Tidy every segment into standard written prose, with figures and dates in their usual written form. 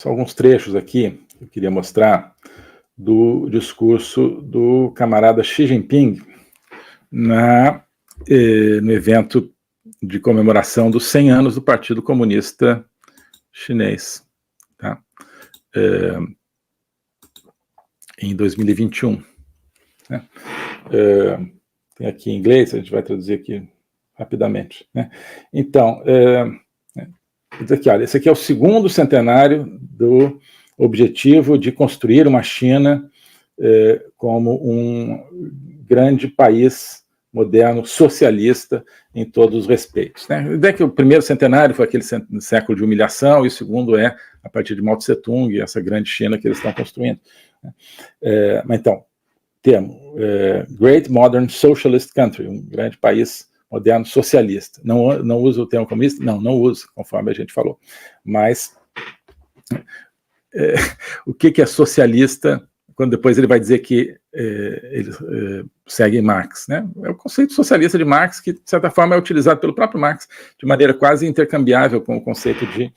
Só alguns trechos aqui que eu queria mostrar do discurso do camarada Xi Jinping no evento de comemoração dos 100 anos do Partido Comunista Chinês, tá? Em 2021. Né? Tem aqui em inglês, a gente vai traduzir aqui rapidamente. Né? Então, aqui, olha, esse aqui é o segundo centenário do objetivo de construir uma China como um grande país moderno, socialista em todos os respeitos. Né? A ideia é que o primeiro centenário foi aquele século de humilhação, e o segundo é a partir de Mao Tse-tung, essa grande China que eles estão construindo. Mas então, temos Great Modern Socialist Country, um grande país moderno socialista. Não usa o termo comunista? Não usa, conforme a gente falou. Mas o que é socialista, quando depois ele vai dizer que ele segue Marx, né? É o conceito socialista de Marx, que de certa forma é utilizado pelo próprio Marx de maneira quase intercambiável com o conceito de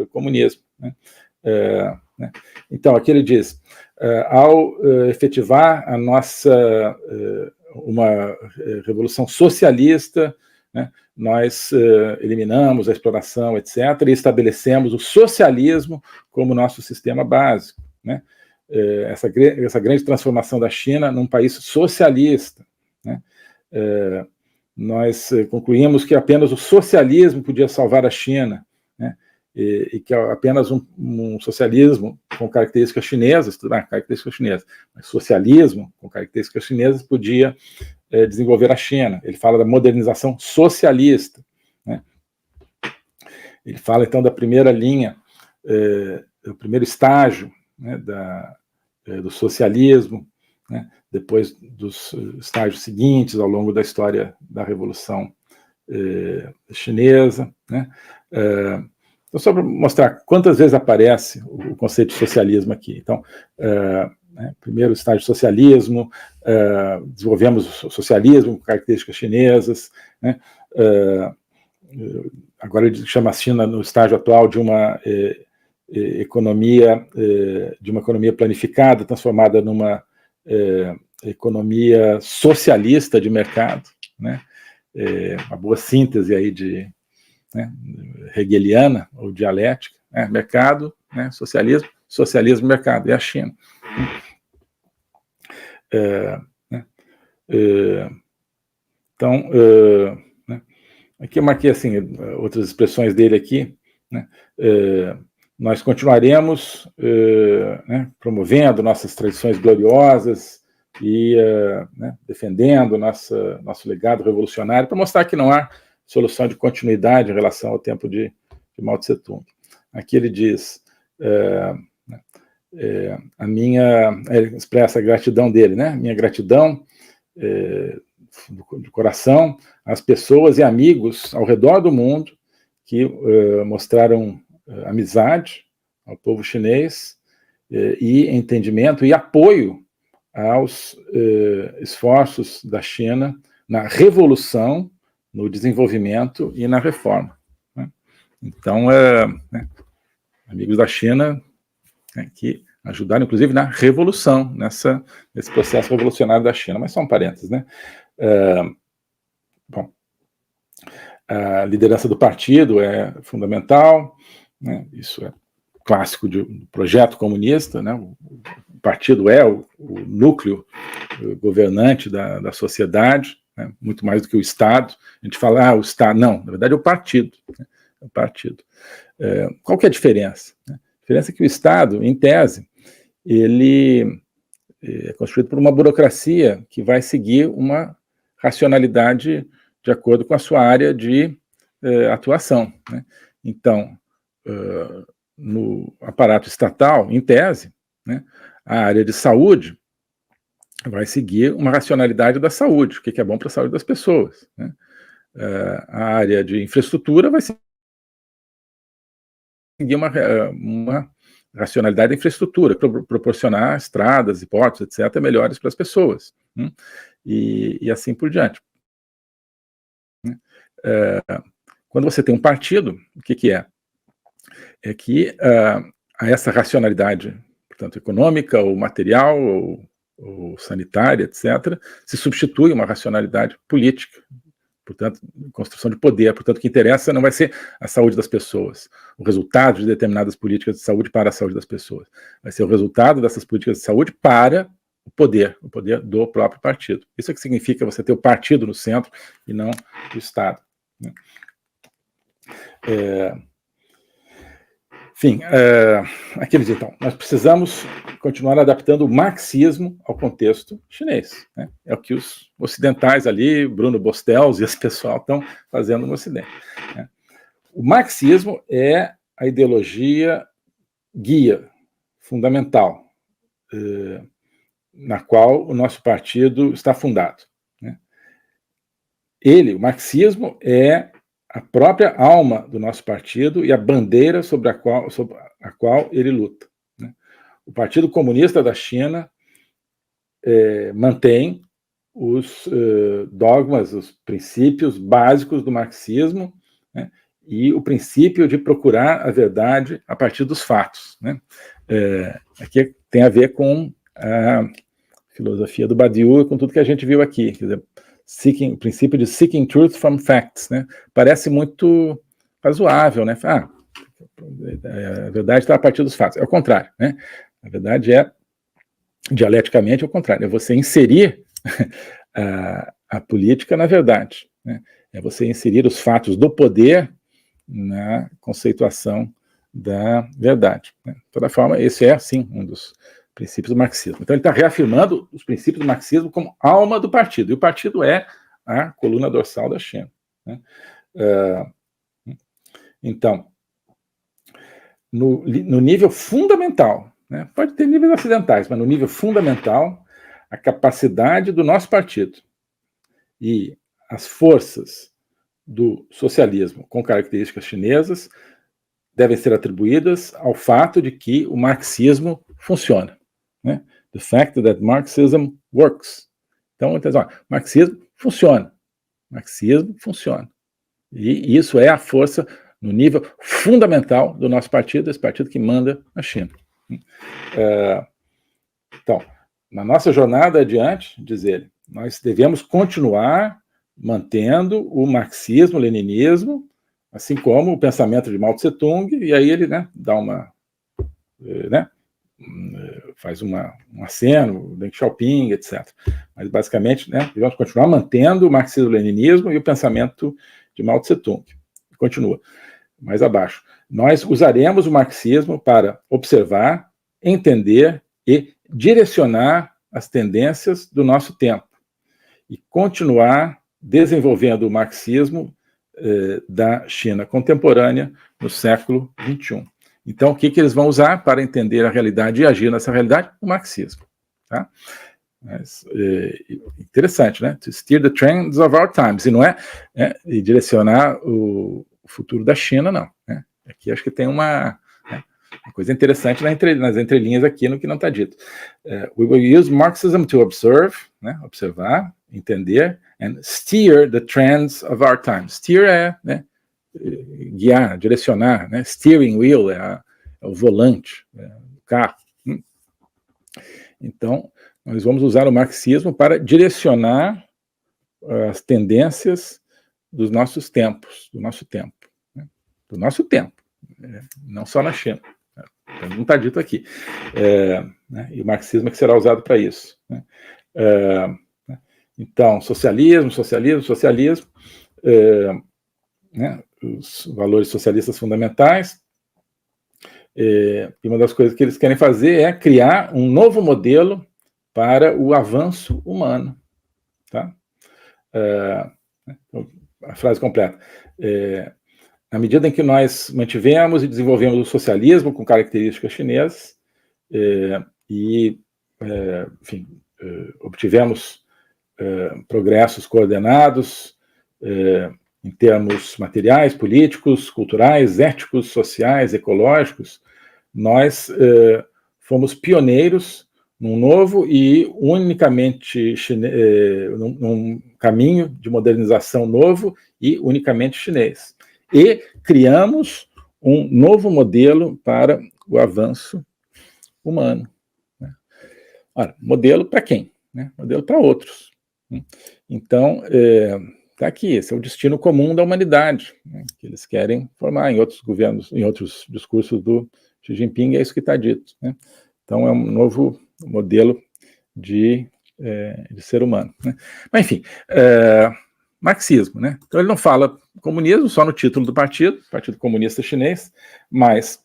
comunismo. Né? Então, aqui ele diz, ao efetivar a nossa uma revolução socialista, né, nós eliminamos a exploração, etc., e estabelecemos o socialismo como nosso sistema básico. Né? Essa grande transformação da China num país socialista. Né? Nós concluímos que apenas o socialismo podia salvar a China, né? E que apenas um socialismo com características chinesas, mas socialismo com características chinesas podia desenvolver a China. Ele fala da modernização socialista. Né? Ele fala, então, da primeira linha, do primeiro estágio, né, do socialismo, né, depois dos estágios seguintes ao longo da história da Revolução Chinesa. Né? Então, só para mostrar quantas vezes aparece o conceito de socialismo aqui. Então, primeiro estágio socialismo, desenvolvemos o socialismo com características chinesas, né? Agora ele chama a China no estágio atual de uma economia planificada, transformada numa economia socialista de mercado, né? Uma boa síntese aí né, hegeliana ou dialética, né? Mercado, né, socialismo, socialismo, mercado, é a China. Então, né, aqui eu marquei assim, outras expressões dele aqui, né? Nós continuaremos né, promovendo nossas tradições gloriosas e né, defendendo nosso legado revolucionário, para mostrar que não há solução de continuidade em relação ao tempo de Mao Tse-tung. Aqui ele diz, ele expressa a gratidão dele, né? Minha gratidão do coração às pessoas e amigos ao redor do mundo que mostraram amizade ao povo chinês e entendimento e apoio aos esforços da China na revolução, no desenvolvimento e na reforma. Né? Então, né, amigos da China, né, que ajudaram, inclusive, na revolução, nesse processo revolucionário da China. Mas só um parênteses, né? Bom, a liderança do partido é fundamental, né? Isso é clássico do projeto comunista, né? O partido é o núcleo governante da sociedade, né? Muito mais do que o Estado. A gente fala, o Estado, não, na verdade é o partido. Né? É o partido. Qual que é a diferença? A diferença é que o Estado, em tese, ele é construído por uma burocracia que vai seguir uma racionalidade de acordo com a sua área de atuação. Né? Então, no aparato estatal, em tese, né, a área de saúde vai seguir uma racionalidade da saúde, o que é bom para a saúde das pessoas. Né? A área de infraestrutura vai seguir uma racionalidade da infraestrutura, proporcionar estradas e portos, etc., melhores para as pessoas. E assim por diante. Quando você tem um partido, o que é? É que a essa racionalidade, portanto, econômica, ou material, ou sanitária, etc., se substitui uma racionalidade política, portanto, construção de poder. Portanto, o que interessa não vai ser a saúde das pessoas, o resultado de determinadas políticas de saúde para a saúde das pessoas. Vai ser o resultado dessas políticas de saúde para o poder do próprio partido. Isso é que significa você ter o partido no centro e não o Estado, né? Enfim, aqui eles então, nós precisamos continuar adaptando o marxismo ao contexto chinês, né? É o que os ocidentais ali, Bruno Bostels e esse pessoal estão fazendo no Ocidente, né? O marxismo é a ideologia guia, fundamental, na qual o nosso partido está fundado, né? O marxismo é a própria alma do nosso partido e a bandeira sobre a qual ele luta, né? O Partido Comunista da China mantém os dogmas, os princípios básicos do marxismo, né? E o princípio de procurar a verdade a partir dos fatos, né? Aqui tem a ver com a filosofia do Badiou e com tudo que a gente viu aqui, quer dizer, o princípio de seeking truth from facts, né? Parece muito razoável, né? A verdade está a partir dos fatos. É o contrário, né? A verdade é, dialeticamente, o contrário. É você inserir a política na verdade, né? É você inserir os fatos do poder na conceituação da verdade, né? De toda forma, esse é, sim, um dos princípios do marxismo. Então, ele está reafirmando os princípios do marxismo como alma do partido. E o partido é a coluna dorsal da China, né? Então, no nível fundamental, né? Pode ter níveis acidentais, mas no nível fundamental, a capacidade do nosso partido e as forças do socialismo com características chinesas devem ser atribuídas ao fato de que o marxismo funciona, né? The fact that Marxism works. Então, marxismo funciona. Marxismo funciona. E isso é a força no nível fundamental do nosso partido, esse partido que manda na China. Então, na nossa jornada adiante, diz ele, nós devemos continuar mantendo o marxismo, o leninismo, assim como o pensamento de Mao Tse-tung, e aí ele, né, dá uma... faz um aceno, Deng Xiaoping, etc. Mas, basicamente, né, devemos continuar mantendo o marxismo-leninismo e o pensamento de Mao Tse-tung. Continua, mais abaixo. Nós usaremos o marxismo para observar, entender e direcionar as tendências do nosso tempo e continuar desenvolvendo o marxismo da China contemporânea no século XXI. Então, o que eles vão usar para entender a realidade e agir nessa realidade? O marxismo. Tá? Mas, interessante, né? To steer the trends of our times. E não e direcionar o futuro da China, não, né? Aqui acho que tem uma coisa interessante nas entrelinhas aqui no que não está dito. We will use Marxism to observe, né? Observar, entender, and steer the trends of our times. Steer é, né, guiar, direcionar, né? Steering wheel é o volante do carro. Então, nós vamos usar o marxismo para direcionar as tendências dos nossos tempos, do nosso tempo, né? Do nosso tempo, não só na China. Não está dito aqui. Né? E o marxismo é que será usado para isso, né? Então, socialismo, né? Os valores socialistas fundamentais. E uma das coisas que eles querem fazer é criar um novo modelo para o avanço humano. Tá? A frase completa. Na medida em que nós mantivemos e desenvolvemos o socialismo com características chinesas, enfim, obtivemos progressos coordenados em termos materiais, políticos, culturais, éticos, sociais, ecológicos, nós fomos pioneiros num novo e unicamente num caminho de modernização novo e unicamente chinês. E criamos um novo modelo para o avanço humano. Né? Ora, modelo para quem? Né? Modelo para outros. Né? Então, está aqui, esse é o destino comum da humanidade, né? Que eles querem formar em outros governos, em outros discursos do Xi Jinping, é isso que está dito. Né? Então, é um novo modelo de ser humano. Né? Mas, enfim, marxismo. Né? Então, ele não fala comunismo só no título do partido, Partido Comunista Chinês, mas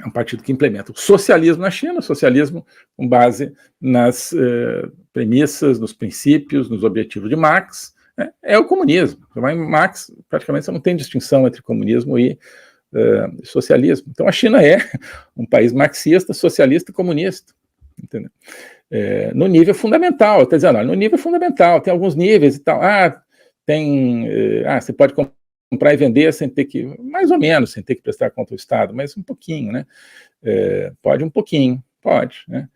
é um partido que implementa o socialismo na China, socialismo com base nas premissas, nos princípios, nos objetivos de Marx, né? É o comunismo. Em Marx, praticamente, você não tem distinção entre comunismo e socialismo. Então, a China é um país marxista, socialista e comunista. Entendeu? No nível fundamental, está dizendo, no nível fundamental, tem alguns níveis e tal. Você pode comprar e vender sem ter que, mais ou menos, sem ter que prestar conta ao Estado, mas um pouquinho, né? Pode um pouquinho, pode, né?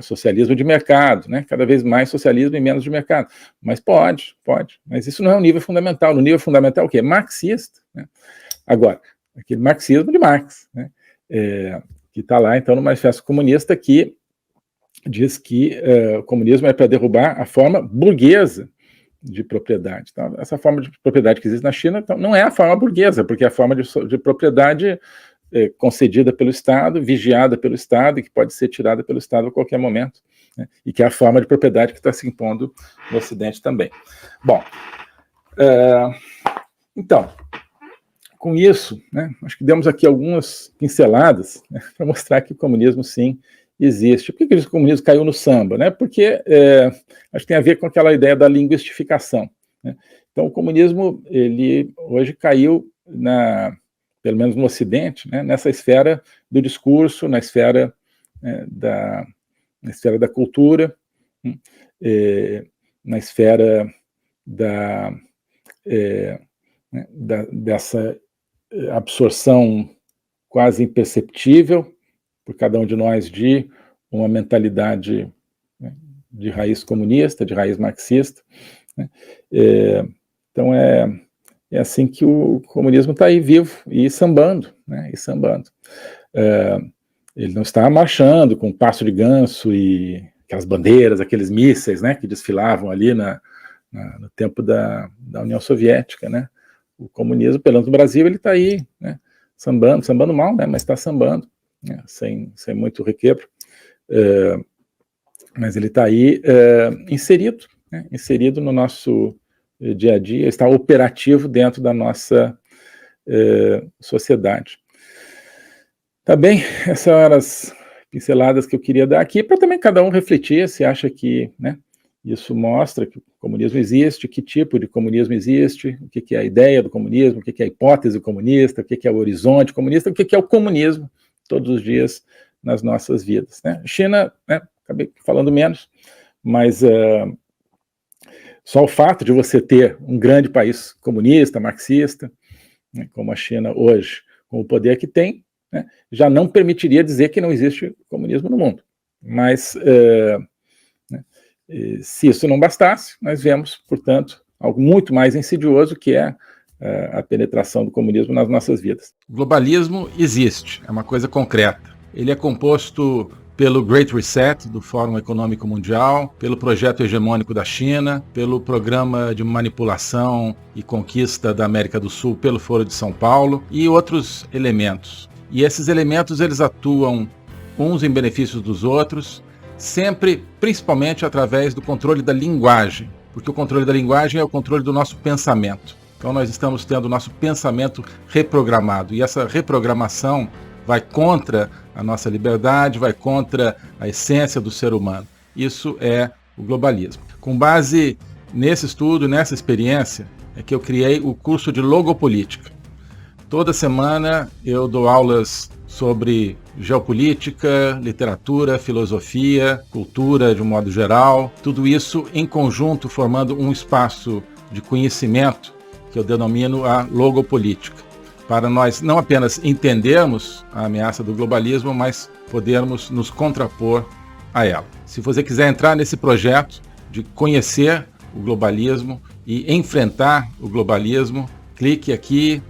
Socialismo de mercado, né? Cada vez mais socialismo e menos de mercado, mas pode, mas isso não é um nível fundamental. No nível fundamental, o quê? Marxista, né? Agora, aquele marxismo de Marx, né? Que está lá, então, no Manifesto Comunista, que diz que o comunismo é para derrubar a forma burguesa de propriedade. Então, essa forma de propriedade que existe na China então, não é a forma burguesa, porque é a forma de propriedade concedida pelo Estado, vigiada pelo Estado e que pode ser tirada pelo Estado a qualquer momento, né? E que é a forma de propriedade que está se impondo no Ocidente também. Bom, então, com isso, né, acho que demos aqui algumas pinceladas, né, para mostrar que o comunismo, sim, existe. Por que o comunismo caiu no samba? Né? Porque acho que tem a ver com aquela ideia da linguistificação. Né? Então, o comunismo, ele hoje caiu, pelo menos no Ocidente, né, nessa esfera do discurso, na esfera da cultura, na esfera dessa absorção quase imperceptível por cada um de nós de uma mentalidade, né, de raiz comunista, de raiz marxista. Né? Então é assim que o comunismo está aí vivo e sambando, né? Ele não está marchando com passo de ganso e aquelas bandeiras, aqueles mísseis, né, que desfilavam ali no tempo da União Soviética, né? O comunismo, pelo menos no Brasil, ele está aí, né, sambando mal, né, mas está sambando, né, sem muito requebro, mas ele está aí inserido, né, inserido no nosso dia a dia, está operativo dentro da nossa sociedade. Tá bem, essas eram as pinceladas que eu queria dar aqui, para também cada um refletir se acha que, né, isso mostra que o comunismo existe, que tipo de comunismo existe, o que é a ideia do comunismo, o que é a hipótese comunista, o que é o horizonte comunista, o que é o comunismo todos os dias nas nossas vidas. Né? China, né, acabei falando menos, mas só o fato de você ter um grande país comunista, marxista, né, como a China hoje, com o poder que tem, né, já não permitiria dizer que não existe comunismo no mundo. Mas se isso não bastasse, nós vemos, portanto, algo muito mais insidioso, que é a penetração do comunismo nas nossas vidas. O globalismo existe, é uma coisa concreta. Ele é composto pelo Great Reset do Fórum Econômico Mundial, pelo projeto hegemônico da China, pelo programa de manipulação e conquista da América do Sul pelo Foro de São Paulo e outros elementos. E esses elementos, eles atuam uns em benefício dos outros, sempre, principalmente através do controle da linguagem, porque o controle da linguagem é o controle do nosso pensamento. Então nós estamos tendo o nosso pensamento reprogramado, e essa reprogramação vai contra a nossa liberdade, vai contra a essência do ser humano. Isso é o globalismo. Com base nesse estudo, nessa experiência, é que eu criei o curso de Logopolítica. Toda semana eu dou aulas sobre geopolítica, literatura, filosofia, cultura de um modo geral, tudo isso em conjunto formando um espaço de conhecimento que eu denomino a logopolítica, para nós não apenas entendermos a ameaça do globalismo, mas podermos nos contrapor a ela. Se você quiser entrar nesse projeto de conhecer o globalismo e enfrentar o globalismo, clique aqui